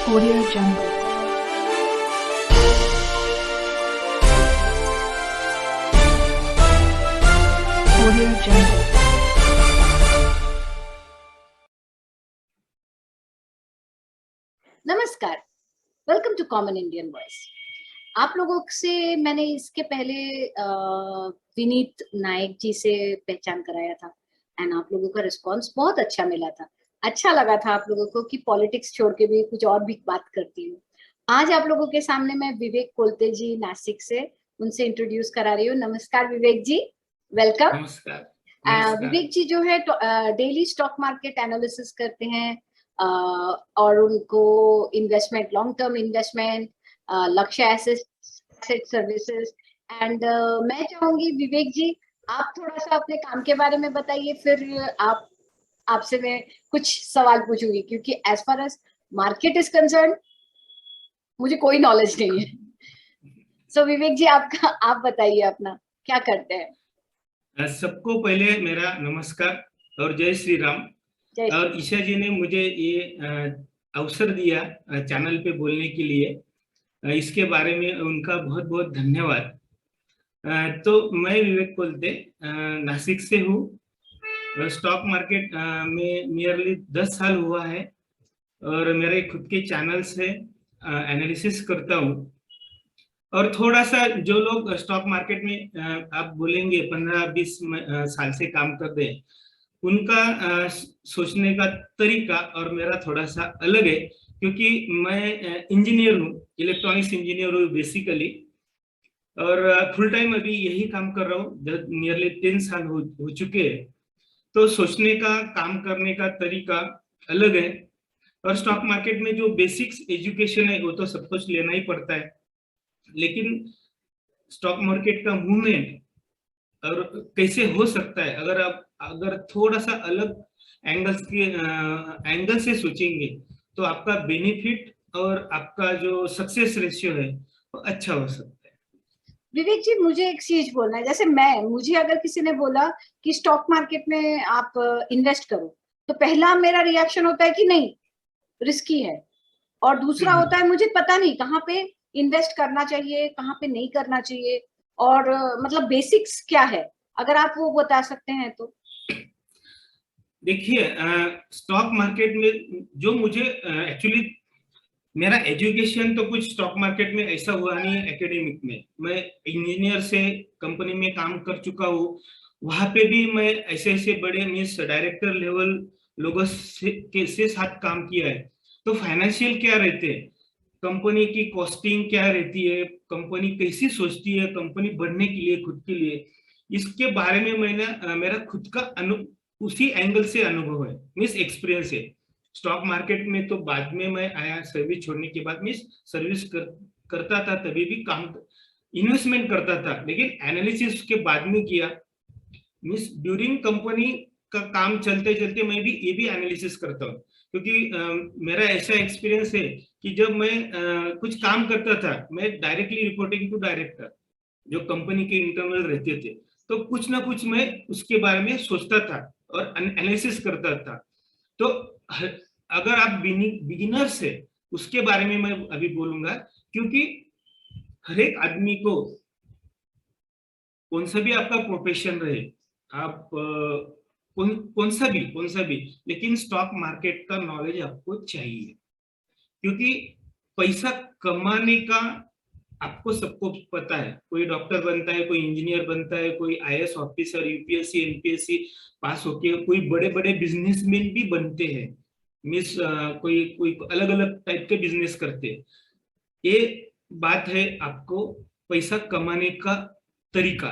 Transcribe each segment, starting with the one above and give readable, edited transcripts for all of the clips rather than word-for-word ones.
Audio Jungle. Audio Jungle. नमस्कार, welcome to common Indian voice. आप लोगों से मैंने इसके पहले विनीत नायक जी से पहचान कराया था एंड आप लोगों का रिस्पांस बहुत अच्छा मिला था। अच्छा लगा था आप लोगों को कि पॉलिटिक्स छोड़ के भी कुछ और भी बात करती हूँ। आज आप लोगों के सामने मैं विवेक कोलते जी नासिक से उनसे इंट्रोड्यूस करा रही हूँ। नमस्कार विवेक जी, वेलकम। नमस्कार। नमस्कार। विवेक जी जो है डेली स्टॉक मार्केट एनालिसिस करते हैं और उनको इन्वेस्टमेंट, लॉन्ग टर्म इन्वेस्टमेंट, लक्ष्य एसेट सर्विसेज एंड मैं चाहूंगी विवेक जी आप थोड़ा सा अपने काम के बारे में बताइए, फिर आपसे मैं कुछ सवाल पूछूंगी क्योंकि as far as market is concern मुझे कोई नॉलेज नहीं है। सो विवेक जी आप बताइए अपना क्या करते हैं। सबको पहले मेरा नमस्कार और जय श्री राम। और ईशा जी ने मुझे ये अवसर दिया चैनल पे बोलने के लिए, इसके बारे में उनका बहुत बहुत धन्यवाद। तो मैं विवेक कोलते नासिक से हूँ। स्टॉक मार्केट में नियरली 10 साल हुआ है और मेरे खुद के चैनल से एनालिसिस करता हूँ। और थोड़ा सा जो लोग स्टॉक मार्केट में आप बोलेंगे 15-20 साल से काम कर रहे हैं, उनका सोचने का तरीका और मेरा थोड़ा सा अलग है क्योंकि मैं इंजीनियर हूँ, इलेक्ट्रॉनिक्स इंजीनियर हूँ बेसिकली, और फुल टाइम अभी यही काम कर रहा हूँ। नियरली 10 साल हो चुके हैं। तो सोचने का, काम करने का तरीका अलग है। और स्टॉक मार्केट में जो बेसिक्स एजुकेशन है वो तो सब कुछ लेना ही पड़ता है, लेकिन स्टॉक मार्केट का मूवमेंट और कैसे हो सकता है अगर थोड़ा सा अलग एंगल से सोचेंगे तो आपका बेनिफिट और आपका जो सक्सेस रेशियो है वो अच्छा हो सकता है। विवेक जी मुझे एक चीज बोलना है, जैसे मुझे अगर किसी ने बोला कि स्टॉक मार्केट में आप इन्वेस्ट करो तो पहला मेरा रिएक्शन होता है कि नहीं, रिस्की है, और दूसरा होता है मुझे पता नहीं कहाँ पे इन्वेस्ट करना चाहिए, कहाँ पे नहीं करना चाहिए, और मतलब बेसिक्स क्या है, अगर आप वो बता सकते हैं तो। देखिए, स्टॉक मार्केट में जो मुझे एक्चुअली मेरा एजुकेशन तो कुछ स्टॉक मार्केट में ऐसा हुआ नहीं है। एकेडमिक में मैं इंजीनियर से कंपनी में काम कर चुका हूँ। वहां पे भी मैं ऐसे ऐसे बड़े मीन्स डायरेक्टर लेवल लोगों से साथ काम किया है। तो फाइनेंशियल क्या रहते हैं, कंपनी की कॉस्टिंग क्या रहती है, कंपनी कैसी सोचती है कंपनी बढ़ने के लिए, खुद के लिए, इसके बारे में मैंने मेरा खुद का उसी एंगल से अनुभव है, मीन्स एक्सपीरियंस है। स्टॉक मार्केट में तो बाद में मैं आया, सर्विस छोड़ने के बाद मीन्स सर्विस करता था, तभी भी काम इन्वेस्टमेंट करता था, लेकिन एनालिसिस के बाद में किया। मीन्स ड्यूरिंग कंपनी का काम चलते चलते मैं भी ये भी एनालिसिस करता हूँ, क्योंकि मेरा ऐसा एक्सपीरियंस है कि जब मैं कुछ काम करता था, मैं डायरेक्टली रिपोर्टिंग टू डायरेक्टर जो कंपनी के इंटरनल रहते थे, तो कुछ ना कुछ मैं उसके बारे में सोचता था और एनालिसिस करता था। तो अगर आप बिगिनर से, उसके बारे में मैं अभी बोलूंगा, क्योंकि हर एक आदमी को कौन सा भी आपका प्रोफेशन रहे, आप कौन सा भी, लेकिन स्टॉक मार्केट का नॉलेज आपको चाहिए, क्योंकि पैसा कमाने का आपको सबको पता है। कोई डॉक्टर बनता है, कोई इंजीनियर बनता है, कोई आईएएस ऑफिसर, यूपीएससी एनपीएससी पास होके कोई बड़े बड़े बिजनेसमैन भी बनते हैं। मीन्स कोई कोई अलग अलग टाइप के बिजनेस करते हैं। ये बात है आपको पैसा कमाने का तरीका,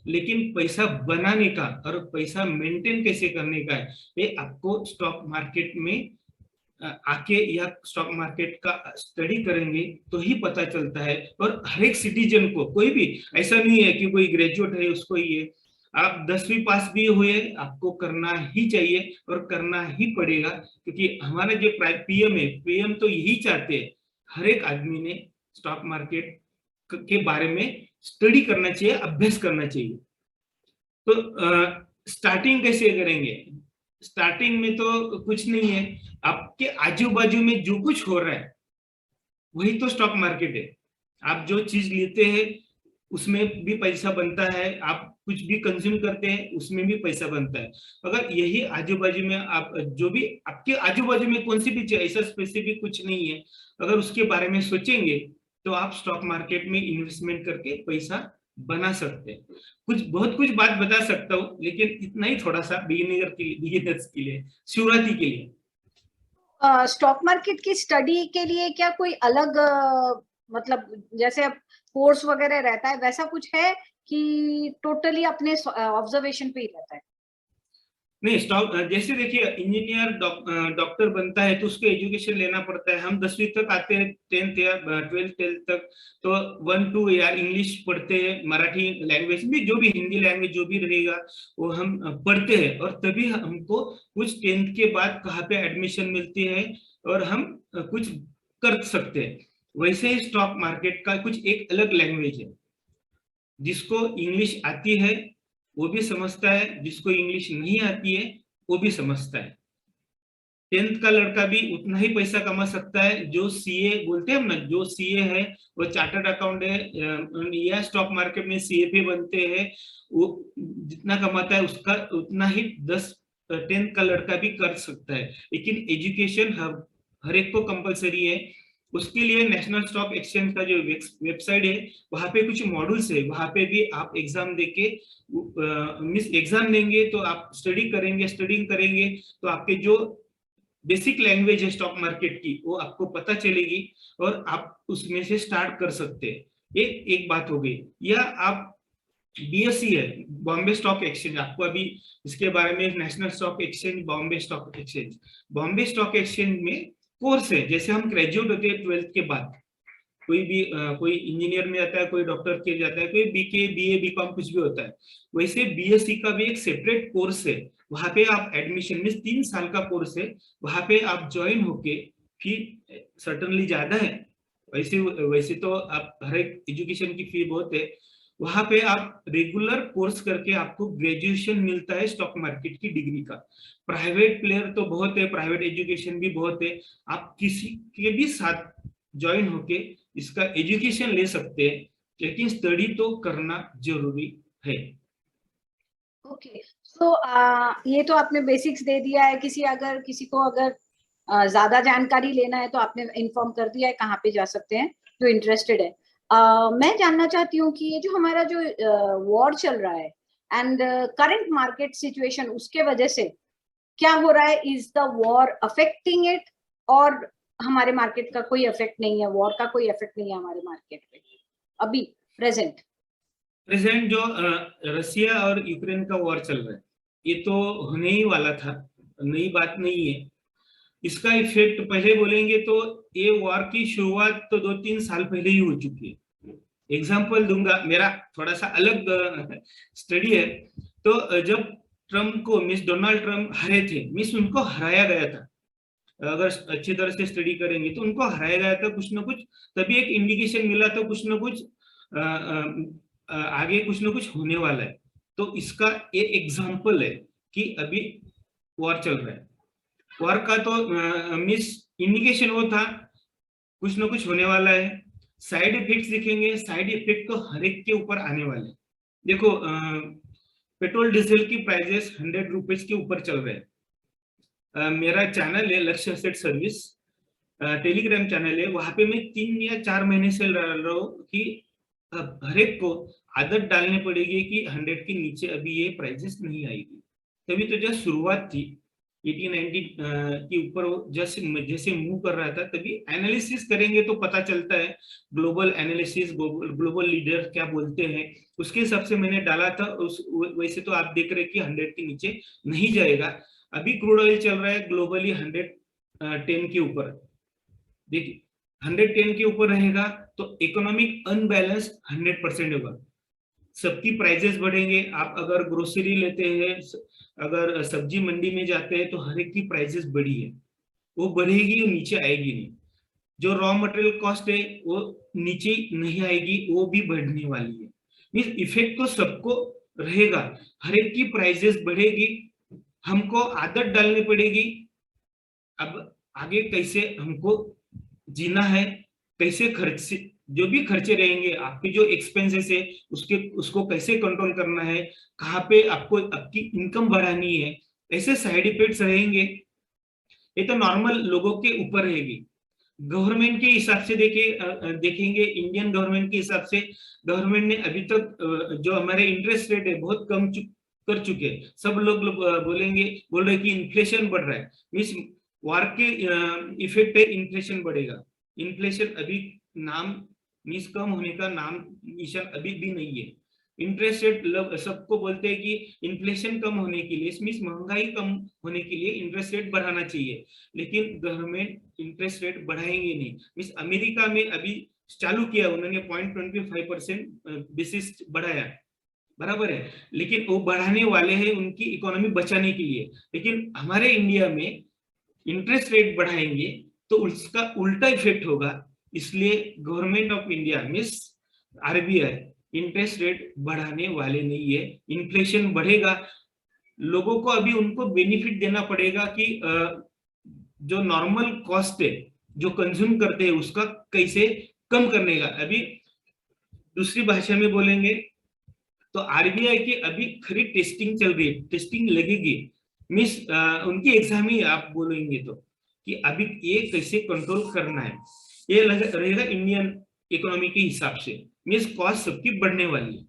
लेकिन पैसा बनाने का और पैसा मेंटेन कैसे करने का है, ये आपको स्टॉक मार्केट में आके या स्टॉक मार्केट का स्टडी करेंगे तो ही पता चलता है। और हर एक सिटीजन को, कोई भी ऐसा नहीं है कि कोई ग्रेजुएट है उसको ये, आप 10वीं पास भी हुए आपको करना ही चाहिए और करना ही पड़ेगा, क्योंकि हमारे जो पीएम है, पीएम तो यही चाहते हैं हर एक आदमी ने स्टॉक मार्केट के बारे में स्टडी करना चाहिए, अभ्यास करना चाहिए। तो स्टार्टिंग कैसे करेंगे? स्टार्टिंग में तो कुछ नहीं है, आपके आजू बाजू में जो कुछ हो रहा है वही तो स्टॉक मार्केट है। आप जो चीज लेते हैं उसमें भी पैसा बनता है, आप कुछ भी कंज्यूम करते हैं उसमें भी पैसा बनता है। अगर यही आजू बाजू में आप जो भी आपके आजू बाजू में कौन सी भी चीज, ऐसा स्पेसिफिक कुछ नहीं है, अगर उसके बारे में सोचेंगे तो आप स्टॉक मार्केट में इन्वेस्टमेंट करके पैसा बना सकते हैं। बहुत कुछ बात बता सकता हूँ, लेकिन इतना ही थोड़ा सा बिगिनर्स के लिए, शुरुआती के लिए। स्टॉक मार्केट की स्टडी के लिए क्या कोई अलग मतलब जैसे अब कोर्स वगैरह रहता है वैसा कुछ है कि टोटली अपने ऑब्जर्वेशन पे ही रहता है? नहीं, स्टॉक जैसे देखिए इंजीनियर डॉक्टर बनता है तो उसको एजुकेशन लेना पड़ता है। हम 10वीं तक आते हैं, 10th या 12th तक, तो 1-2 यार इंग्लिश पढ़ते हैं, मराठी लैंग्वेज भी, जो भी हिंदी लैंग्वेज जो भी रहेगा वो हम पढ़ते हैं, और तभी हमको कुछ 10th के बाद कहाँ पे एडमिशन मिलती है और हम कुछ कर सकते हैं। वैसे ही स्टॉक मार्केट का कुछ एक अलग लैंग्वेज है। जिसको इंग्लिश आती है वो भी समझता है, जिसको इंग्लिश नहीं आती है वो भी समझता है। 10th का लड़का भी उतना ही पैसा कमा सकता है जो सीए बोलते हैं हम ना, जो सीए है वो चार्टर्ड अकाउंट है या स्टॉक मार्केट में सीएफए बनते हैं, वो जितना कमाता है उसका उतना ही 10th का लड़का भी कर सकता है। लेकिन एजुकेशन हर एक को कंपलसरी है। उसके लिए नेशनल स्टॉक एक्सचेंज का जो वेबसाइट है वहां पे कुछ मॉड्यूल्स है, वहां पे भी आप एग्जाम देके मीन्स एग्जाम देंगे तो आप स्टडी करेंगे तो आपके जो बेसिक लैंग्वेज है स्टॉक मार्केट की वो आपको पता चलेगी और आप उसमें से स्टार्ट कर सकते हैं। एक बात हो गई। या आप बीएससी है, बॉम्बे स्टॉक एक्सचेंज, आपको अभी इसके बारे में, national stock exchange, Bombay stock exchange, Bombay stock exchange में कोर्स है। जैसे हम ग्रेजुएट होते हैं 12th के बाद, कोई इंजीनियर में जाता है, कोई डॉक्टर के जाता है, कोई बीके बीए बीकॉम कुछ भी होता है, वैसे बीएससी का भी एक सेपरेट कोर्स है। वहां पे आप एडमिशन मीन 3 साल का कोर्स है, वहां पे आप ज्वाइन होके, फी सर्टनली ज्यादा है, वैसे तो आप हर एक एजुकेशन की फी बहुत है, वहां पे आप रेगुलर कोर्स करके आपको ग्रेजुएशन मिलता है स्टॉक मार्केट की डिग्री का। प्राइवेट प्लेयर तो बहुत है, प्राइवेट एजुकेशन भी बहुत है, आप किसी के भी साथ ज्वाइन होके इसका एजुकेशन ले सकते हैं, लेकिन स्टडी तो करना जरूरी है। ओके, सो ये तो आपने बेसिक्स दे दिया है। किसी को अगर ज्यादा जानकारी लेना है तो आपने इन्फॉर्म कर दिया है कहाँ पे जा सकते हैं जो इंटरेस्टेड है। मैं जानना चाहती हूँ कि ये जो हमारा जो वॉर चल रहा है एंड करंट मार्केट सिचुएशन, उसके वजह से क्या हो रहा है? Is the war affecting it, और हमारे मार्केट का कोई इफेक्ट नहीं है? वॉर का कोई इफेक्ट नहीं है हमारे मार्केट पे अभी प्रेजेंट जो रसिया और यूक्रेन का वॉर चल रहा है, ये तो होने ही वाला था, नई बात नहीं है। इसका इफेक्ट पहले बोलेंगे तो ये वॉर की शुरुआत तो 2-3 साल पहले ही हो चुकी है। एग्जाम्पल दूंगा, मेरा थोड़ा सा अलग स्टडी है। तो जब ट्रम्प को डोनाल्ड ट्रम्प हारे थे, उनको हराया गया था, अगर अच्छी तरह से स्टडी करेंगे तो उनको हराया गया था कुछ ना कुछ, तभी एक इंडिकेशन मिला था कुछ ना कुछ आगे कुछ ना कुछ होने वाला है। तो इसका ये एग्जाम्पल है कि अभी वॉर चल रहा है। वॉर का तो इंडिकेशन वो था कुछ ना कुछ होने वाला है। साइड इफेक्ट्स दिखेंगे, साइड इफेक्ट तो हर एक के ऊपर आने वाले। देखो पेट्रोल डीजल की प्राइसेस 100 रुपीज के ऊपर चल रहे हैं। मेरा चैनल है लक्ष्य एसेट सर्विस, टेलीग्राम चैनल है, वहां पे मैं 3 या 4 महीने से डाल रहा हूँ कि हर एक को आदत डालनी पड़ेगी कि 100 के नीचे अभी ये प्राइसेस नहीं आएगी। तभी तो जब शुरुआत थी 80-90 के ऊपर जैसे मूव कर रहा था, तभी एनालिसिस करेंगे तो पता चलता है, ग्लोबल एनालिसिस, ग्लोबल लीडर क्या बोलते हैं, उसके हिसाब से मैंने डाला था। वैसे तो आप देख रहे हैं कि 100 के नीचे नहीं जाएगा। अभी क्रूड ऑयल चल रहा है ग्लोबली 110 के ऊपर। देखिए 110 के ऊपर रहेगा तो इकोनॉमिक अनबैलेंस 100% होगा, सबकी प्राइसेस बढ़ेंगे। आप अगर ग्रोसरी लेते हैं, अगर सब्जी मंडी में जाते हैं तो हर एक की प्राइसेस बढ़ी है, वो बढ़ेगी, नीचे आएगी नहीं। जो रॉ मटेरियल कॉस्ट है वो नीचे नहीं आएगी, वो भी बढ़ने वाली है। मींस इफेक्ट तो सबको रहेगा, हर एक की प्राइसेस बढ़ेगी, हमको आदत डालनी पड़ेगी। अब आगे कैसे हमको जीना है कैसे खर्च, जो भी खर्चे रहेंगे आपके, जो एक्सपेंसेस है उसको कैसे कंट्रोल करना है, कहाँ पे आपको आपकी इनकम बढ़ानी है, ऐसे साइड इफेक्ट्स रहेंगे। ये तो नॉर्मल लोगों के ऊपर रहेगी। गवर्नमेंट के हिसाब से देखेंगे, इंडियन गवर्नमेंट के हिसाब से गवर्नमेंट ने अभी तक जो हमारे इंटरेस्ट रेट है बहुत कम कर चुके हैं। सब लोग बोल रहे कि इन्फ्लेशन बढ़ रहा है, मीन्स वार के इफेक्ट है, इन्फ्लेशन बढ़ेगा। इन्फ्लेशन अभी नाम मीन्स कम होने का नाम निशान अभी भी नहीं है। इंटरेस्ट रेट सबको बोलते हैं कि इन्फ्लेशन कम होने के लिए, मीन्स महंगाई कम होने के लिए इंटरेस्ट रेट बढ़ाना चाहिए, लेकिन गवर्नमेंट इंटरेस्ट रेट बढ़ाएंगे नहीं। मीन्स अमेरिका में अभी चालू किया उन्होंने 0.25% बेसिस बढ़ाया, बराबर है, लेकिन वो बढ़ाने वाले हैं उनकी इकोनॉमी बचाने के लिए। लेकिन हमारे इंडिया में इंटरेस्ट रेट बढ़ाएंगे तो उसका उल्टा इफेक्ट होगा। इसलिए government of India means RBI interest rate बढ़ाने वाले नहीं है। इन्फ्लेशन बढ़ेगा, लोगों को अभी उनको बेनिफिट देना पड़ेगा कि जो नॉर्मल कॉस्ट है जो कंज्यूम करते हैं उसका कैसे कम करने का। अभी दूसरी भाषा में बोलेंगे तो आरबीआई की अभी खरी टेस्टिंग चल रही है, टेस्टिंग लगेगी, मीन्स उनकी एग्जाम ही आप बोलेंगे तो कि अभी ये कैसे कंट्रोल करना है। ये रहेगा इंडियन इकोनॉमी के हिसाब से, मीन्स कॉस्ट सबकी बढ़ने वाली है,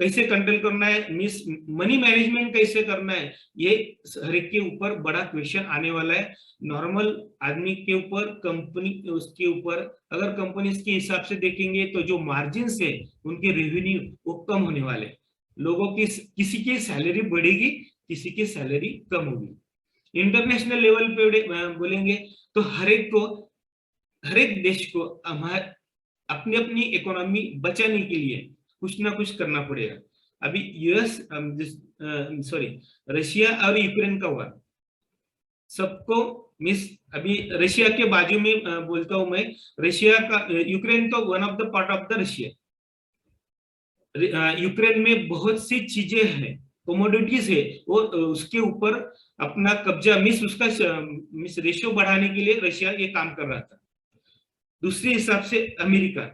कैसे कंट्रोल करना है, मीन्स मनी मैनेजमेंट कैसे करना है, ये हर एक के ऊपर बड़ा क्वेश्चन आने वाला है। नॉर्मल आदमी के ऊपर, कंपनी उसके ऊपर। अगर कंपनी के हिसाब से देखेंगे तो जो मार्जिन है उनके रेवेन्यू वो कम होने वाले, लोगों की किसी की सैलरी बढ़ेगी, किसी की सैलरी कम होगी। इंटरनेशनल लेवल पे बोलेंगे तो हर एक देश को अपनी अपनी इकोनॉमी बचाने के लिए कुछ ना कुछ करना पड़ेगा। अभी रशिया और यूक्रेन का हुआ, सबको मिस, अभी रशिया के बाजू में बोलता हूं मैं, रशिया का, यूक्रेन तो one of the part of the Russia. Ukraine में बहुत सी चीजें हैं, कमोडिटीज है, वो उसके ऊपर अपना कब्जा, उसका रेशियो बढ़ाने के लिए रशिया ये काम कर रहा था। दूसरे हिसाब से अमेरिका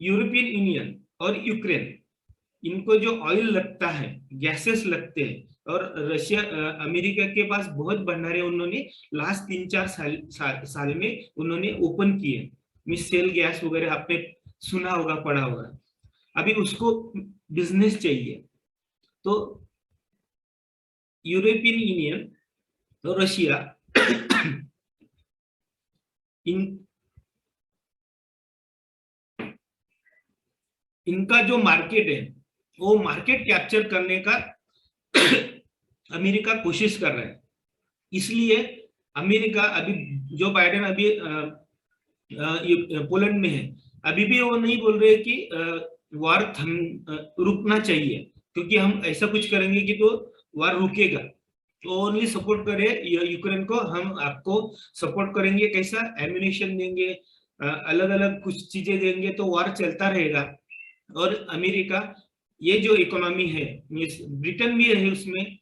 यूरोपियन यूनियन और यूक्रेन, इनको जो ऑयल लगता है, गैसेस लगते हैं, और रशिया अमेरिका के पास बहुत भंडारे उन्होंने लास्ट 3-4 साल में उन्होंने ओपन किए, मिसेल गैस वगैरह आपने सुना होगा, पढ़ा होगा। अभी उसको बिजनेस चाहिए, तो यूरोपियन यूनियन और रशिया इनका जो मार्केट है वो मार्केट कैप्चर करने का अमेरिका कोशिश कर रहा है। इसलिए अमेरिका, अभी जो बाइडेन अभी पोलैंड में है, अभी भी वो नहीं बोल रहे कि वार रुकना चाहिए, क्योंकि हम ऐसा कुछ करेंगे कि तो वार रुकेगा। तो ओनली सपोर्ट करे यूक्रेन को, हम आपको सपोर्ट करेंगे, कैसा एम्यूनिशन देंगे, अलग अलग कुछ चीजें देंगे, तो वार चलता रहेगा। और अमेरिका, ये जो इकोनॉमी है, ब्रिटेन भी है उसमें,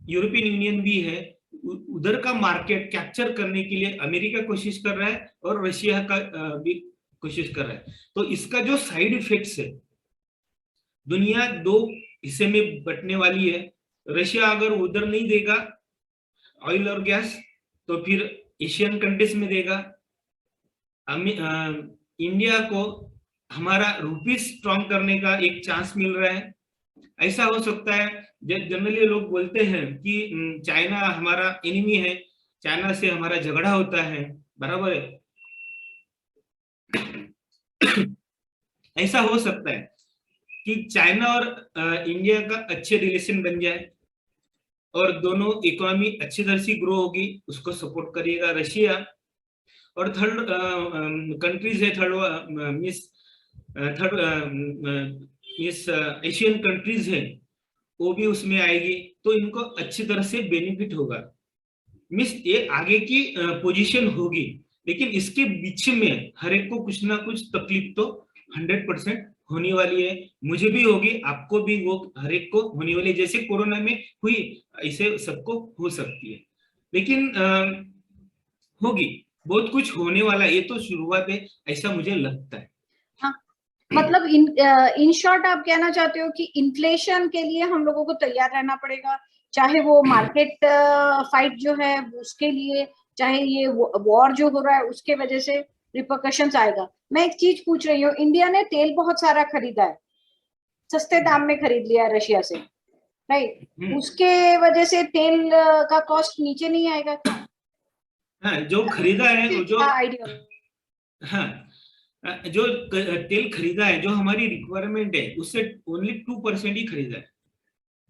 यूरोपियन यूनियन भी है, उधर का मार्केट कैप्चर करने के लिए अमेरिका कोशिश कर रहा है और रशिया का भी कोशिश कर रहा है। तो इसका जो साइड इफेक्ट्स है, दुनिया 2 हिस्से में बंटने वाली है। रशिया अगर उधर नहीं देगा ऑयल और गैस, तो फिर एशियन कंट्रीज में देगा। इंडिया को हमारा रुपी स्ट्रॉन्ग करने का एक चांस मिल रहा है। ऐसा हो सकता है, जनरली लोग बोलते हैं कि चाइना हमारा एनिमी है, चाइना से हमारा झगड़ा होता है, बराबर है। ऐसा हो सकता है कि चाइना और इंडिया का अच्छे रिलेशन बन जाए और दोनों इकोनॉमी अच्छी तरह से ग्रो होगी, उसको सपोर्ट करिएगा रशिया। और थर्ड कंट्रीज है, एशियन कंट्रीज है, वो भी उसमें आएगी, तो इनको अच्छी तरह से बेनिफिट होगा। ये आगे की पोजीशन होगी, लेकिन इसके बीच में हर एक को कुछ ना कुछ तकलीफ तो 100% होने वाली है। मुझे भी होगी, आपको भी, वो हर एक को होने वाली है। जैसे कोरोना में हुई, ऐसे सबको हो सकती है। लेकिन होगी, बहुत कुछ होने वाला है, ये तो शुरुआत है, ऐसा मुझे लगता है। हाँ, मतलब इन शॉर्ट आप कहना चाहते हो कि इन्फ्लेशन के लिए हम लोगों को तैयार रहना पड़ेगा, चाहे वो मार्केट फाइट जो है उसके लिए, चाहे ये वॉर जो हो रहा है उसके वजह से रिपरकशंस आएगा। मैं एक चीज पूछ रही हूँ, इंडिया ने तेल बहुत सारा खरीदा है, सस्ते दाम में खरीद लिया है रशिया से, राइट? उसके वजह से तेल का कॉस्ट नीचे नहीं आएगा क्या? हाँ, जो खरीदा है, जो आइडिया, हाँ, जो तेल खरीदा है, जो हमारी रिक्वायरमेंट है उससे ओनली 2% ही खरीदा है।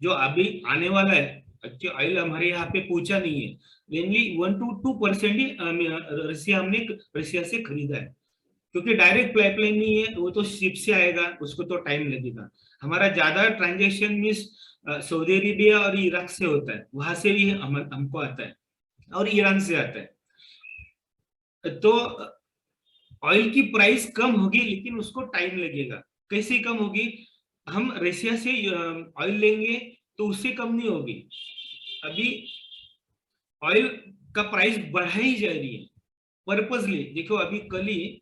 जो अभी आने वाला है, अच्छे ऑयल हमारे यहाँ पे पहुंचा नहीं है, मेनली 1 to 2% ही हमने रशिया से खरीदा है, क्योंकि डायरेक्ट पाइपलाइन नहीं है, वो तो शिप से आएगा, उसको तो टाइम लगेगा। हमारा ज्यादा ट्रांजेक्शन मीन्स सऊदी अरेबिया और इराक से होता है, वहां से भी हमको आता है, और ईरान से आता है। तो ऑयल की प्राइस कम होगी, लेकिन उसको टाइम लगेगा। कैसे कम होगी? हम रशिया से ऑयल लेंगे तो उससे कम नहीं होगी। अभी ऑयल का प्राइस बढ़ाई जा रही है पर्पसली। देखो अभी कल ही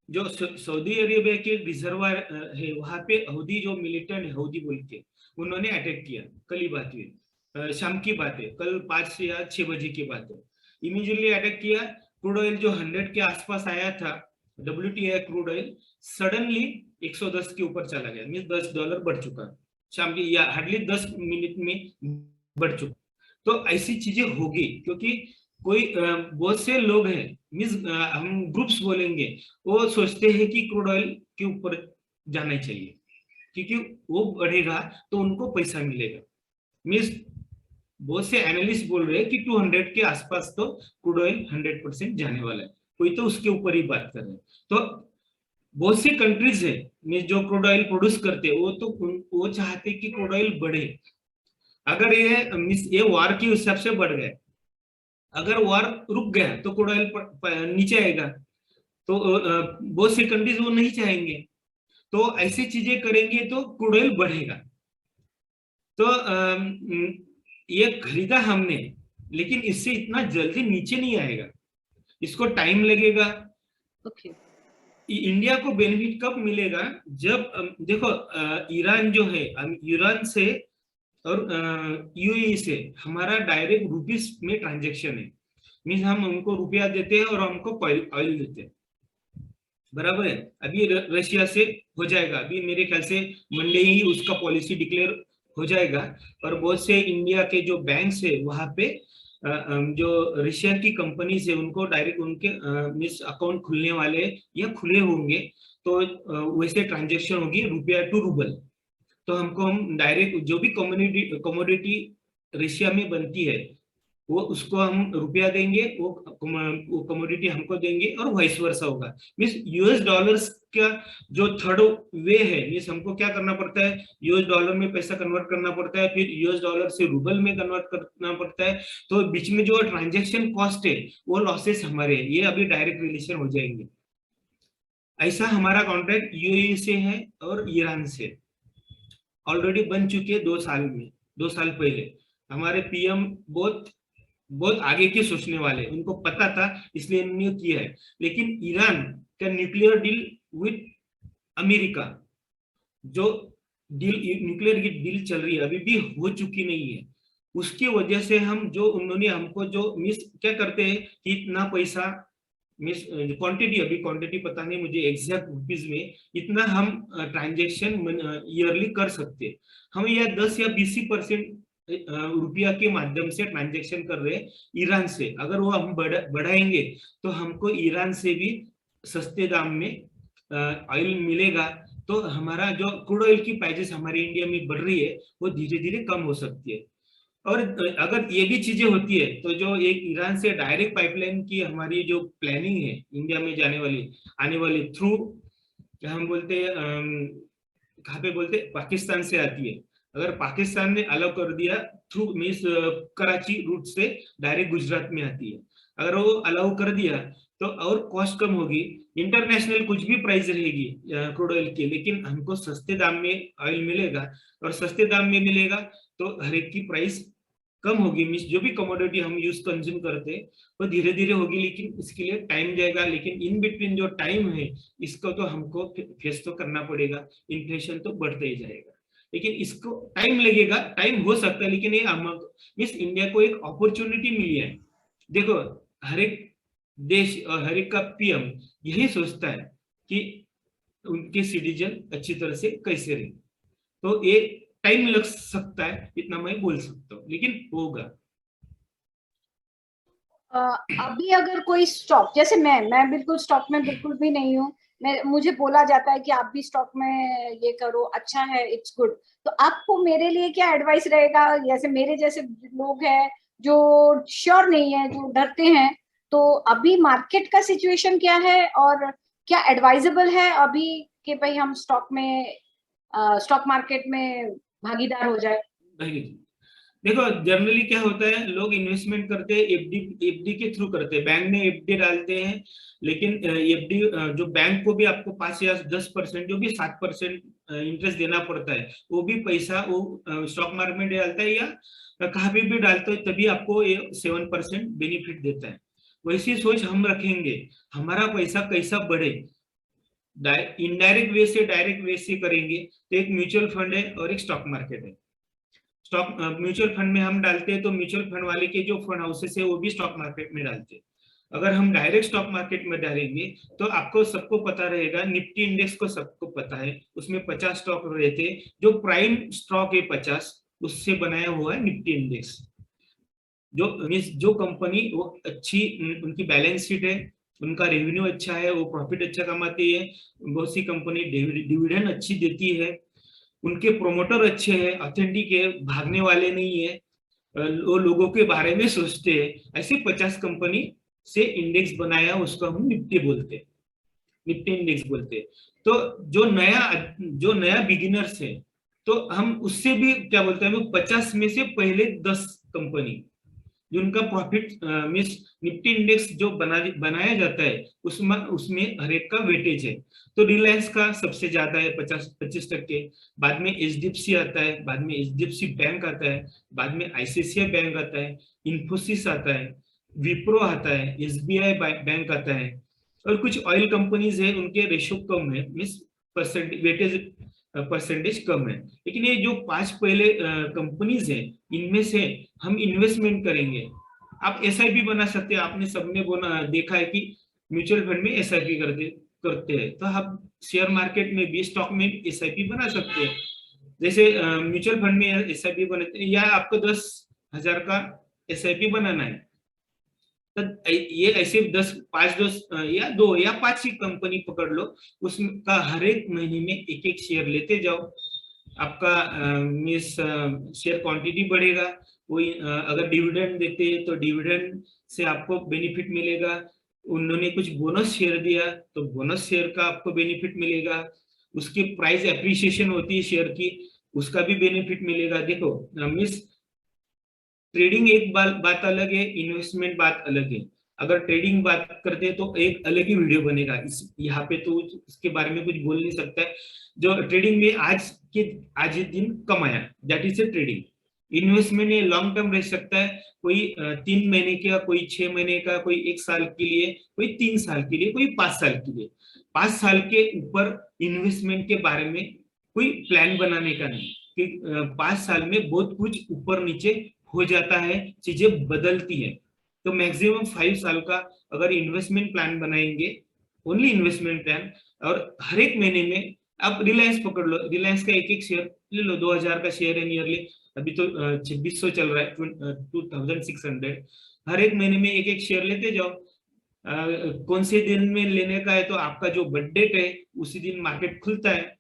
जो सऊदी अरेबिया के रिजर्वायर है, वहां पे हौदी जो मिलिटेंट है, हौदी बोल के, उन्होंने अटैक किया। कल ही बात हुई, शाम की बात है, कल 5 या 6 बजे की बात है। इमीडिएटली अटैक किया। क्रूड ऑयल जो 100 के आसपास आया था, WTI क्रूड ऑयल सडनली 110 के ऊपर चला गया, मीन $10 बढ़ चुका शाम की, या हार्डली 10 मिनट में बढ़ चुका। तो ऐसी चीजें होगी, क्योंकि कोई बहुत से लोग हैं, मीन्स हम ग्रुप्स बोलेंगे, वो सोचते हैं कि क्रूड ऑयल के ऊपर जाना चाहिए, क्योंकि वो बढ़ेगा तो उनको पैसा मिलेगा। मीन्स बहुत से एनालिस्ट बोल रहे हैं कि 200 के आसपास तो क्रूड ऑयल 100% जाने वाला है, कोई तो उसके ऊपर ही बात कर रहे हैं। तो बहुत सी कंट्रीज है जो क्रूड ऑयल प्रोड्यूस करते हैं, वो चाहते कि क्रूड ऑयल बढ़े। अगर ये वार के हिसाब से बढ़ गए, अगर वार रुक गया तो क्रूड ऑयल नीचे आएगा, तो बहुत सी कंट्रीज वो नहीं चाहेंगे, तो ऐसी चीजें करेंगे तो क्रूड ऑयल बढ़ेगा। तो ये खरीदा हमने, लेकिन इससे इतना जल्दी नीचे नहीं आएगा, इसको टाइम लगेगा। ओके। इंडिया को बेनिफिट कब मिलेगा? जब देखो ईरान जो है, ईरान से और यूएई से हमारा डायरेक्ट रुपीस में ट्रांजेक्शन है, मीन्स हम उनको रुपया देते हैं और हमको ऑयल देते हैं, बराबर है। अभी रशिया से हो जाएगा, अभी मेरे ख्याल से मंडे ही उसका पॉलिसी डिक्लेयर हो जाएगा। और बहुत से इंडिया के जो बैंक्स है वहां पे जो रशिया की कंपनीज है, उनको डायरेक्ट उनके मीन्स अकाउंट खुलने वाले या खुले होंगे, तो वैसे ट्रांजेक्शन होगी रुपया टू रूबल। तो हम डायरेक्ट जो भी कमोडिटी रशिया में बनती है, वो उसको हम रुपया देंगे, वो कमोडिटी हमको देंगे, और वाइस वर्सा होगा। मीन्स यूएस डॉलर्स का जो थर्ड वे है, मीन्स हमको क्या करना पड़ता है, यूएस डॉलर में पैसा कन्वर्ट करना पड़ता है, फिर यूएस डॉलर से रूबल में कन्वर्ट करना पड़ता है। तो बीच में जो ट्रांजेक्शन कॉस्ट है, वो लॉसेस हमारे, ये अभी डायरेक्ट रिलेशन हो जाएंगे। ऐसा हमारा कॉन्ट्रैक्ट यूएई से है और ईरान से ऑलरेडी बन चुके 2 साल में, 2 साल पहले। हमारे पीएम बहुत आगे के सोचने वाले, उनको पता था, इसलिए इन्होंने किया है। लेकिन ईरान का न्यूक्लियर डील विद अमेरिका, जो न्यूक्लियर की डील चल रही है, अभी भी हो चुकी नहीं है। उसकी वजह से उन्होंने हमको जो मिस क्या करते हैं कि इतना पैसा मिस क्वांटिटी, अभी क्वांटिटी पता नहीं मुझे एग्जैक्ट रुपीज में, इतना हम ट्रांजेक्शन ईयरली कर सकते हैं। हम यह 10 या 20% रुपया के माध्यम से ट्रांजेक्शन कर रहे हैं ईरान से। अगर वो हम बढ़ाएंगे तो हमको ईरान से भी सस्ते दाम में ऑयल मिलेगा। तो हमारा जो क्रूड ऑयल की प्राइसेस हमारे इंडिया में बढ़ रही है, वो धीरे धीरे कम हो सकती है। और अगर ये भी चीजें होती है, तो जो एक ईरान से डायरेक्ट पाइपलाइन की हमारी जो प्लानिंग है इंडिया में आने वाली थ्रू, क्या हम बोलते हैं, कहाँ पे बोलते हैं, पाकिस्तान से आती है। अगर पाकिस्तान ने अलाउ कर दिया थ्रू मीन्स कराची रूट से डायरेक्ट गुजरात में आती है, अगर वो अलाउ कर दिया तो और कॉस्ट कम होगी। इंटरनेशनल कुछ भी प्राइस रहेगी क्रूड ऑयल की, लेकिन हमको सस्ते दाम में ऑयल मिलेगा, और सस्ते दाम में मिलेगा तो हर एक की प्राइस कम होगी, मीन्स जो भी कमोडिटी हम यूज कंज्यूम करते हैं वो धीरे धीरे होगी, लेकिन इसके लिए टाइम जाएगा। लेकिन इन बिटवीन जो टाइम है इसको तो हमको फेस तो करना पड़ेगा, इन्फ्लेशन तो बढ़ते ही जाएगा, लेकिन इसको टाइम लगेगा। टाइम हो सकता है, लेकिन ये हम मीन्स इंडिया को एक अपॉर्चुनिटी मिली है। देखो, हर एक देश और हर एक का पीएम यही सोचता है कि उनके सिटीजन अच्छी तरह से कैसे रहे, तो ये टाइम लग सकता है, इतना मैं बोल सकता हूँ, लेकिन होगा। अभी अगर कोई स्टॉक, जैसे मैं बिल्कुल स्टॉक में बिल्कुल भी नहीं हूँ, मुझे बोला जाता है कि आप भी स्टॉक में ये करो, अच्छा है, इट्स गुड, तो आपको मेरे लिए क्या एडवाइस रहेगा? जैसे मेरे जैसे लोग हैं जो श्योर नहीं है, जो डरते हैं, तो अभी मार्केट का सिचुएशन क्या है और क्या एडवाइजेबल है अभी कि भाई हम स्टॉक मार्केट में भागीदार हो जाए? देखो, जनरली क्या होता है, लोग इन्वेस्टमेंट करते हैं एफडी के थ्रू करते हैं, बैंक में एफडी डालते हैं, लेकिन एफडी जो बैंक को भी आपको 5 या 10%, जो भी 7% इंटरेस्ट देना पड़ता है, वो भी पैसा वो स्टॉक मार्केट में डालता है या कहाँ भी डालता है, तभी आपको ये 7% बेनिफिट देता है। वैसी सोच हम रखेंगे, हमारा पैसा कैसा बढ़े, इनडायरेक्ट वे से डायरेक्ट वे से करेंगे, तो एक म्यूचुअल फंड है और एक स्टॉक मार्केट है। स्टॉक म्यूचुअल फंड में हम डालते हैं तो म्यूचुअल फंड वाले के जो फंड हाउसेस है वो भी स्टॉक मार्केट में डालते हैं। अगर हम डायरेक्ट स्टॉक मार्केट में डालेंगे तो आपको सबको पता रहेगा, निफ्टी इंडेक्स को सबको पता है, उसमें 50 स्टॉक रहते हैं, जो प्राइम स्टॉक है 50, उससे बनाया हुआ है निफ्टी इंडेक्स। जो कंपनी वो अच्छी, उनकी बैलेंस शीट है, उनका रेवेन्यू अच्छा है, वो प्रॉफिट अच्छा कमाती है, बहुत सी कंपनी डिविडेंड अच्छी देती है, उनके प्रोमोटर अच्छे हैं, ऑथेंटिक है, भागने वाले नहीं है, वो लोगों के बारे में सोचते हैं, ऐसे 50 कंपनी से इंडेक्स बनाया, उसको हम निफ्टी बोलते हैं, निफ्टी इंडेक्स बोलते हैं। तो जो नया बिगिनर्स है, तो हम उससे भी क्या बोलते हैं, 50 में से पहले 10 कंपनी जिनका प्रॉफिट मीन्स निफ्टी इंडेक्स जो बनाया जाता है, उसमें हर एक का वेटेज है। तो रिलायंस का सबसे ज्यादा है 25%, बाद में एचडीएफसी आता है, बाद में एचडीएफसी बैंक आता है, बाद में आईसीआईसीआई बैंक आता है, इन्फोसिस आता है, विप्रो आता है, एसबीआई बैंक आता है, और कुछ ऑयल कंपनीज है, उनके रेशो कम है, मीन्स परसेंटेज कम है। लेकिन ये जो 5 पहले कंपनीज है, इनमें से हम इन्वेस्टमेंट करेंगे। आप एसआईपी बना सकते हैं, आपने सबने देखा है कि म्यूचुअल फंड में एसआईपी करते हैं, तो आप शेयर मार्केट में भी, स्टॉक में एसआईपी बना सकते हैं। जैसे म्यूचुअल फंड में एसआईपी बनाते हैं, या आपको 10,000 का एसआईपी बनाना है, तो ये ऐसे 10 या 2 या 5 ही कंपनी पकड़ लो, उसका हर एक महीने में एक एक शेयर लेते जाओ, आपका मीन्स शेयर क्वांटिटी बढ़ेगा। कोई अगर डिविडेंड देते हैं तो डिविडेंड से आपको बेनिफिट मिलेगा, उन्होंने कुछ बोनस शेयर दिया तो बोनस शेयर का आपको बेनिफिट मिलेगा, उसकी प्राइस एप्रिसिएशन होती है शेयर की, उसका भी बेनिफिट मिलेगा। देखो मीन्स ट्रेडिंग एक बात अलग है, इन्वेस्टमेंट बात अलग है। अगर ट्रेडिंग बात करते हैं तो एक अलग ही वीडियो बनेगा, यहाँ पे तो इसके बारे में कुछ बोल नहीं सकता है। जो ट्रेडिंग में आज दिन कमाया, that is a trading. Investment ये लॉन्ग टर्म रह सकता है, कोई 3 महीने का, कोई 6 महीने का, कोई 1 साल के लिए, कोई 3 साल के लिए, कोई 5 साल के लिए। 5 साल के ऊपर इन्वेस्टमेंट के बारे में कोई प्लान बनाने का नहीं, कि 5 साल में बहुत कुछ ऊपर नीचे हो जाता है, चीजें बदलती है। तो मैक्सिमम 5 साल का अगर इन्वेस्टमेंट प्लान बनाएंगे, ओनली इन्वेस्टमेंट प्लान, और हर एक महीने में आप रिलायंस पकड़ लो, रिलायंस का एक एक शेयर ले लो, 2000 का शेयर है नियरली, अभी तो 2600 चल रहा है, 2600। हर एक महीने में एक एक शेयर लेते जाओ। कौन से दिन में लेने का है, तो आपका जो बर्थ डेट है उसी दिन मार्केट खुलता है।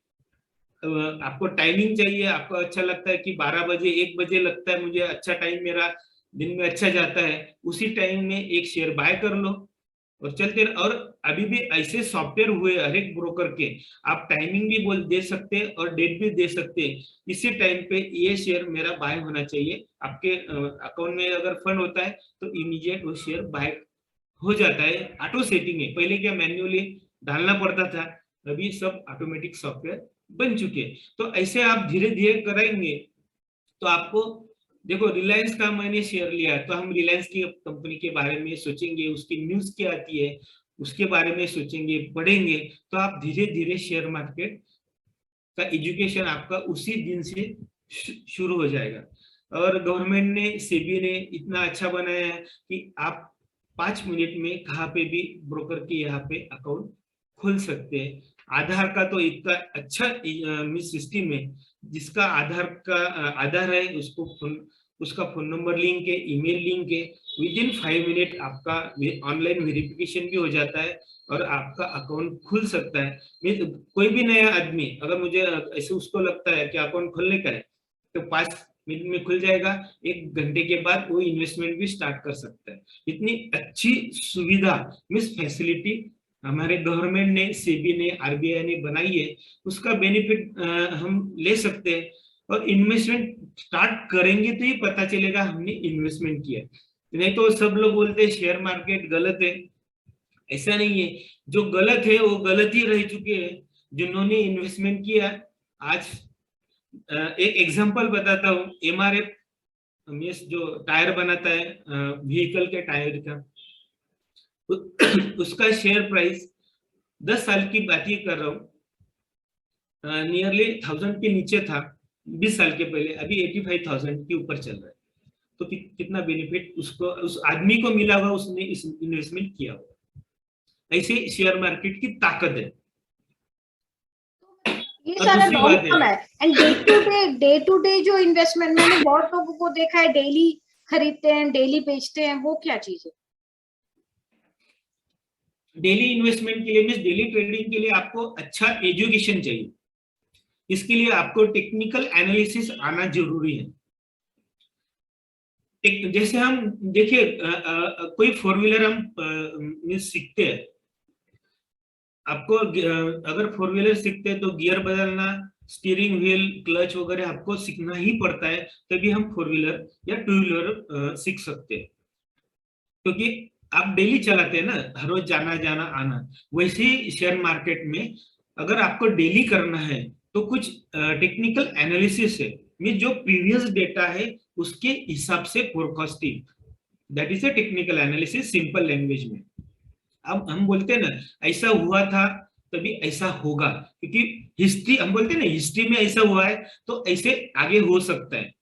आपको टाइमिंग चाहिए, आपको अच्छा लगता है कि 12 बजे 1 बजे लगता है मुझे अच्छा टाइम, मेरा दिन में अच्छा जाता है, उसी टाइम में एक शेयर बाय कर लो और चलते रहो। और अभी भी ऐसे सॉफ्टवेयर हुए हर एक ब्रोकर के, आप टाइमिंग भी बोल दे सकते हैं और डेट भी दे सकते हैं, इसी टाइम पे ये शेयर मेरा बाय होना चाहिए। आपके अकाउंट में अगर फंड होता है तो इमीडिएट वो शेयर बाय हो जाता है, ऑटो सेटिंग है। पहले क्या मैन्युअली डालना पड़ता था, अभी सब ऑटोमेटिक सॉफ्टवेयर बन चुके। तो ऐसे आप धीरे धीरे करेंगे तो आपको देखो रिलायंस का मैंने शेयर लिया तो हम रिलायंस की कंपनी के बारे में सोचेंगे, उसकी न्यूज क्या आती है उसके बारे में सोचेंगे, पढ़ेंगे, तो आप धीरे धीरे शेयर मार्केट का एजुकेशन आपका उसी दिन से शुरू हो जाएगा। और गवर्नमेंट ने, सेबी ने इतना अच्छा बनाया है कि आप 5 मिनट में कहाँ पे भी ब्रोकर के यहाँ पे अकाउंट खोल सकते हैं। आधार का तो इतना अच्छा सिस्टम है, जिसका आधार का आधार है उसको उसका फोन नंबर लिंक है, ईमेल लिंक है, विद इन 5 मिनट आपका ऑनलाइन वेरिफिकेशन भी हो जाता है और आपका अकाउंट खुल सकता है। कोई भी नया आदमी अगर मुझे ऐसे उसको लगता है कि अकाउंट खोलने का है तो 5 मिनट में खुल जाएगा, 1 घंटे के बाद वो इन्वेस्टमेंट भी स्टार्ट कर सकता है। इतनी अच्छी सुविधा मिस फैसिलिटी हमारे गवर्नमेंट ने, सेबी ने, आरबीआई ने बनाई है, उसका बेनिफिट हम ले सकते हैं। और इन्वेस्टमेंट स्टार्ट करेंगे तो ही पता चलेगा हमने इन्वेस्टमेंट किया, नहीं तो सब लोग बोलते हैं शेयर मार्केट गलत है। ऐसा नहीं है, जो गलत है वो गलत ही रह चुके हैं। जिन्होंने इन्वेस्टमेंट किया, आज एक एग्जांपल बताता हूँ, एमआरएफ मीन्स जो टायर बनाता है व्हीकल के टायर का, उसका शेयर प्राइस 10 साल की बात ही कर रहा हूँ, नियरली 1000 के नीचे था 20 साल के पहले, अभी 85,000 के ऊपर चल रहा है। तो कितना बेनिफिट उसको, उस आदमी को मिला हुआ, उसने इस इन्वेस्टमेंट किया हुआ। ऐसे शेयर मार्केट की ताकत है। ये सारा लॉन्ग टर्म है। एंड डे टू डे जो इन्वेस्टमेंट, मैंने बहुत लोगों को देखा है डेली खरीदते हैं, डेली बेचते हैं, वो क्या चीज है? डेली इन्वेस्टमेंट के लिए मीन्स डेली ट्रेडिंग के लिए आपको अच्छा एजुकेशन चाहिए। इसके लिए आपको टेक्निकल एनालिसिस आना जरूरी है। जैसे हम देखिए कोई 4 व्हीलर हम सीखते हैं, आपको अगर 4 व्हीलर सीखते हैं तो गियर बदलना, स्टीयरिंग व्हील, क्लच वगैरह आपको सीखना ही पड़ता है, तभी हम 4 व्हीलर या 2 व्हीलर सीख सकते हैं। क्योंकि आप डेली चलाते हैं ना, हर रोज जाना जाना आना। वैसे ही शेयर मार्केट में अगर आपको डेली करना है तो कुछ टेक्निकल एनालिसिस है, में जो प्रीवियस डेटा है उसके हिसाब से forecasting, that is a technical analysis simple language में। अब हम बोलते हैं ना ऐसा हुआ था तभी ऐसा होगा, क्योंकि हिस्ट्री, हम बोलते हैं ना हिस्ट्री में ऐसा हुआ है तो ऐसे आगे हो सकता है,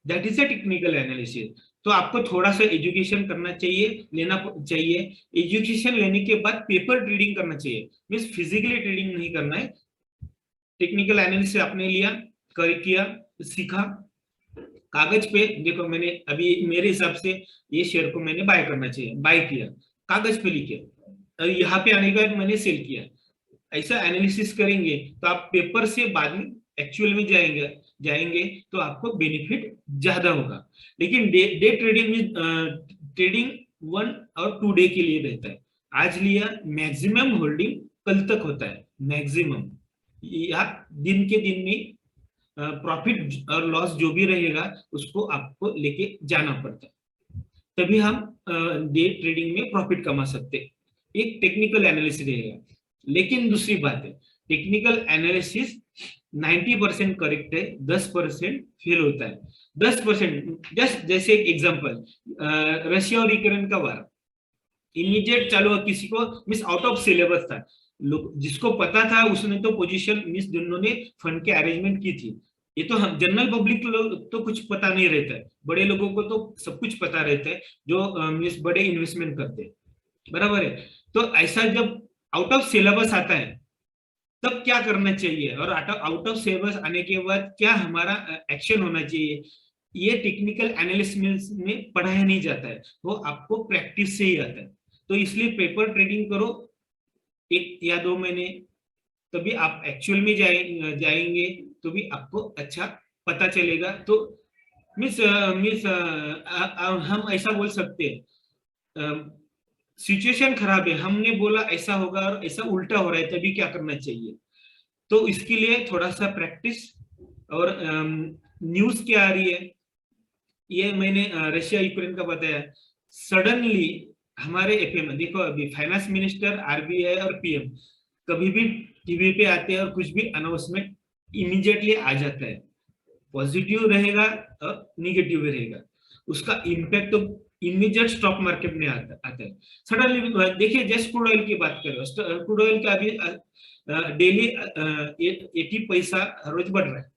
that is a technical analysis. तो आपको थोड़ा सा एजुकेशन करना चाहिए, लेना चाहिए। एजुकेशन लेने के बाद पेपर ट्रेडिंग करना चाहिए, मीन्स फिजिकली ट्रेडिंग नहीं करना है। टेक्निकल एनालिसिस आपने लिया, किया, सीखा, कागज पे देखो, मैंने अभी मेरे हिसाब से ये शेयर को मैंने बाय करना चाहिए, बाय किया, कागज पे लिखे, और यहाँ पे आने के बाद मैंने सेल किया। ऐसा एनालिसिस करेंगे तो आप पेपर से बाद में एक्चुअल में जाएंगे तो आपको बेनिफिट ज्यादा होगा। लेकिन डे ट्रेडिंग में ट्रेडिंग 1 और 2 डे के लिए रहता है। आज लिया, मैक्सिमम होल्डिंग कल तक होता है, मैक्सिमम, या दिन के दिन में प्रॉफिट और लॉस जो भी रहेगा उसको आपको लेके जाना पड़ता है, तभी हम डे ट्रेडिंग में प्रॉफिट कमा सकते। एक टेक्निकल एनालिसिस रहेगा। लेकिन दूसरी बात है, टेक्निकल एनालिसिस 90% करेक्ट है, 10% फेल होता है। 10%, जस्ट जैसे एक एग्जांपल, रशिया और यूक्रेन का वार इमीडिएट चालू, किसी को मिस आउट ऑफ सिलेबस था, लोग जिसको पता था उसने तो पोजीशन मिस, जिन्होंने फंड के अरेंजमेंट की थी। ये तो हम जनरल पब्लिक तो कुछ पता नहीं रहता है, बड़े लोगों को तो सब कुछ पता रहता है, जो मिस बड़े इन्वेस्टमेंट करते हैं, बराबर है। तो ऐसा जब आउट ऑफ सिलेबस आता है तब क्या करना चाहिए, और आउट ऑफ सिलेबस आने के बाद क्या हमारा एक्शन होना चाहिए, ये टेक्निकल एनालिसिस में पढ़ाया नहीं जाता है, वो आपको प्रैक्टिस से ही आता है। तो इसलिए पेपर ट्रेडिंग करो 1 या 2 महीने, तभी आप एक्चुअल में जाएंगे तो भी आपको अच्छा पता चलेगा। तो मिस हम ऐसा बोल सकते हैं, सिचुएशन खराब है, हमने बोला ऐसा होगा और ऐसा उल्टा हो रहा है, तभी क्या करना चाहिए। तो इसके लिए थोड़ा सा प्रैक्टिस, और न्यूज क्या आ रही है, ये मैंने रशिया यूक्रेन का बताया। सडनली हमारे एफएम देखो, अभी फाइनेंस मिनिस्टर, आरबीआई और पीएम कभी भी टीवी पे आते हैं और कुछ भी अनाउंसमेंट इमीडिएटली आ जाता है। पॉजिटिव रहेगा और निगेटिव भी रहेगा, उसका इम्पैक्ट तो इमीडिएट स्टॉक मार्केट में आता है। सडनली देखिए, जस्ट क्रूड ऑयल की बात करें, क्रूड ऑयल का अभी डेली 80 पैसा रोज बढ़ रहा है,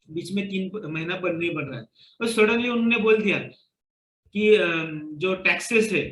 बीच में 3 महीना पर नहीं बढ़ रहा है, और सडनली उन्होंने बोल दिया कि जो टैक्सेस है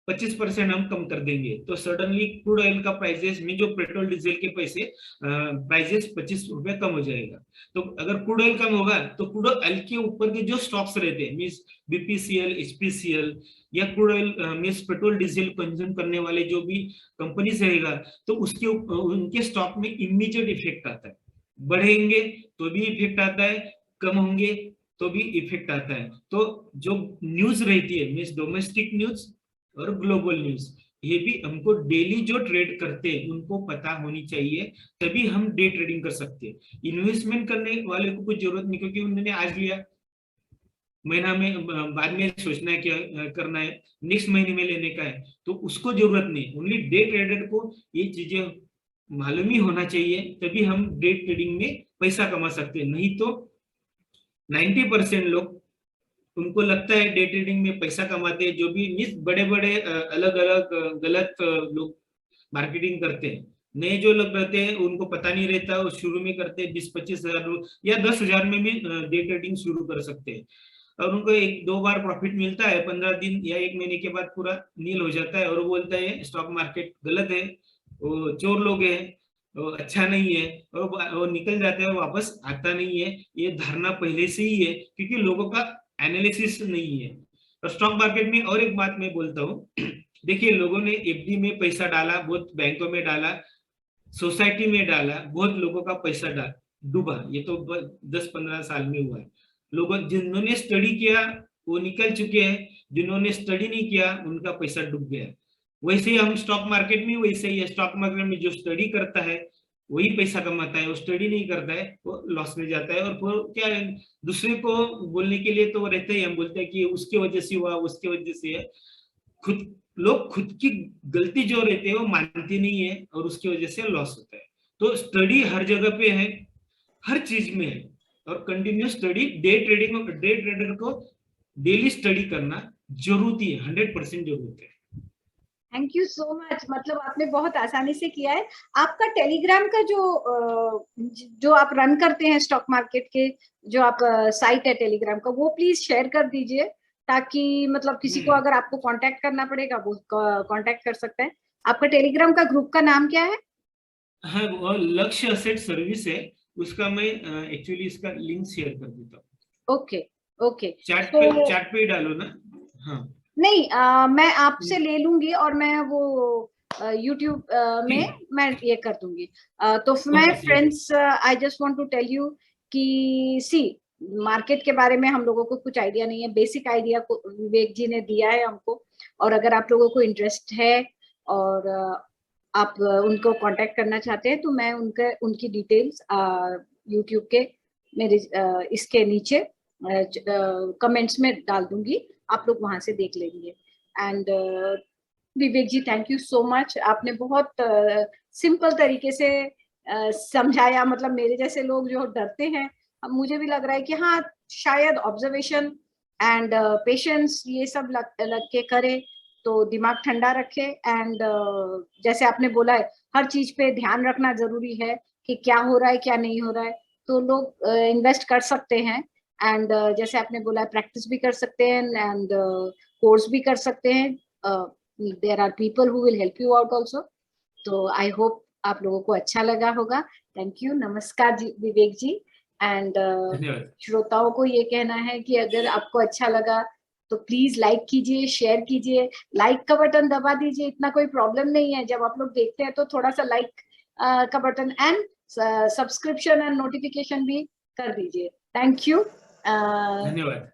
25% हम कम कर देंगे, तो सडनली क्रूड ऑयल का प्राइसेस में जो पेट्रोल डीजल के पैसे प्राइसेस 25 रुपए कम हो जाएगा। तो अगर क्रूड ऑयल कम होगा तो क्रूड ऑयल के ऊपर के जो स्टॉक्स रहते हैं, मीन्स बीपीसीएल, एचपीसीएल या crude oil means petrol diesel consume करने वाले जो भी कंपनीज रहेगा, तो उसके उनके स्टॉक में इमीडिएट इफेक्ट आता है। बढ़ेंगे तो भी इफेक्ट आता है, कम होंगे तो भी इफेक्ट आता है। तो जो न्यूज रहती है, मीन्स डोमेस्टिक न्यूज और ग्लोबल न्यूज, ये भी हमको डेली जो ट्रेड करते हैं उनको पता होनी चाहिए, तभी हम डे ट्रेडिंग कर सकते हैं। इन्वेस्टमेंट करने वाले को कुछ जरूरत नहीं, क्योंकि उन्होंने आज लिया, महीना में बाद में सोचना है क्या करना है, नेक्स्ट महीने में लेने का है, तो उसको जरूरत नहीं। ओनली डे ट्रेडर को ये चीजें मालूम ही होना चाहिए, तभी हम डे ट्रेडिंग में पैसा कमा सकते हैं। नहीं तो 90% लोग, उनको लगता है डे ट्रेडिंग में पैसा कमाते हैं, जो भी बड़े बड़े अलग अलग गलत लोग मार्केटिंग करते हैं। नए जो लोग रहते हैं उनको पता नहीं रहता, वो शुरू में करते हैं 20-25 हजार या 10,000 में भी डे ट्रेडिंग शुरू कर सकते हैं, और उनको 1-2 बार प्रॉफिट मिलता है, 15 दिन या 1 महीने के बाद पूरा नील हो जाता है, और वो बोलता है स्टॉक मार्केट गलत है, वो चोर लोग हैं, वो अच्छा नहीं है, और वो निकल जाता है, वापस आता नहीं है। ये धारणा पहले से ही है, क्योंकि लोगों का एनालिसिस नहीं है। और स्टॉक मार्केट में और एक बात मैं बोलता हूँ, देखिए लोगों ने एफडी में पैसा डाला, बहुत बैंकों में डाला, सोसाइटी में डाला, बहुत लोगों का पैसा डूबा। ये तो 10-15 साल में हुआ है। लोगों जिन्होंने स्टडी किया वो निकल चुके हैं, जिन्होंने स्टडी नहीं किया उनका पैसा डूब गया। वैसे ही हम स्टॉक मार्केट में वैसे ही है, स्टॉक मार्केट में जो स्टडी करता है वही पैसा कमाता है, वो स्टडी नहीं करता है वो लॉस में जाता है। और फिर क्या है, दूसरे को बोलने के लिए तो रहते ही हम बोलते हैं कि उसके वजह से हुआ, उसके वजह से है। लोग खुद की गलती जो रहते हैं वो मानते नहीं है, और उसकी वजह से लॉस होता है। तो स्टडी हर जगह पे है, हर चीज में है, और कंटिन्यूस स्टडी, डे ट्रेडर को डेली स्टडी करना जरूरी है, 100% जरूरत है। थैंक यू सो मच, मतलब आपने बहुत आसानी से किया है। आपका टेलीग्राम का जो आप रन करते हैं स्टॉक मार्केट के, जो आप साइट है टेलीग्राम का, वो प्लीज शेयर कर दीजिए, ताकि मतलब किसी को अगर आपको कांटेक्ट करना पड़ेगा वो कांटेक्ट कर सकते हैं। आपका टेलीग्राम का ग्रुप का नाम क्या है? हाँ, वो लक्ष्य असेट सर्विस है, उसका मैं एक्चुअली इसका लिंक शेयर कर देता हूँ। ओके ओके, चैट पे डालो ना। हाँ नहीं, मैं आपसे ले लूंगी और मैं वो यूट्यूब में मैं ये कर दूंगी। तो मैं friends, I just want to tell you कि सी, मार्केट के बारे में हम लोगों को कुछ आइडिया नहीं है, बेसिक आइडिया को विवेक जी ने दिया है हमको। और अगर आप लोगों को इंटरेस्ट है और आप उनको कांटेक्ट करना चाहते हैं, तो मैं उनकी डिटेल्स यूट्यूब के मेरे इसके नीचे कमेंट्स में डाल दूंगी, आप लोग वहां से देख लेंगे। And Vivek ji, thank you so much, आपने बहुत सिंपल तरीके से समझाया। मतलब मेरे जैसे लोग जो डरते हैं, अब मुझे भी लग रहा है कि हाँ, शायद ऑब्जर्वेशन एंड पेशेंस ये सब लग के करे तो दिमाग ठंडा रखे। एंड जैसे आपने बोला है, हर चीज पे ध्यान रखना जरूरी है कि क्या हो रहा है क्या नहीं हो रहा है, तो लोग इन्वेस्ट कर सकते हैं। एंड जैसे आपने बोला, प्रैक्टिस भी कर सकते हैं एंड कोर्स भी कर सकते हैं। There are people who will help you out also. तो आई होप आप लोगों को अच्छा लगा होगा। थैंक यू, नमस्कार जी विवेक जी। एंड श्रोताओं को ये कहना है कि अगर आपको अच्छा लगा तो प्लीज लाइक कीजिए, शेयर कीजिए, लाइक का बटन दबा दीजिए, इतना कोई प्रॉब्लम नहीं है। जब आप लोग देखते हैं तो थोड़ा सा लाइक का button and subscription and notification भी कर दीजिए। थैंक यू, धन्यवाद।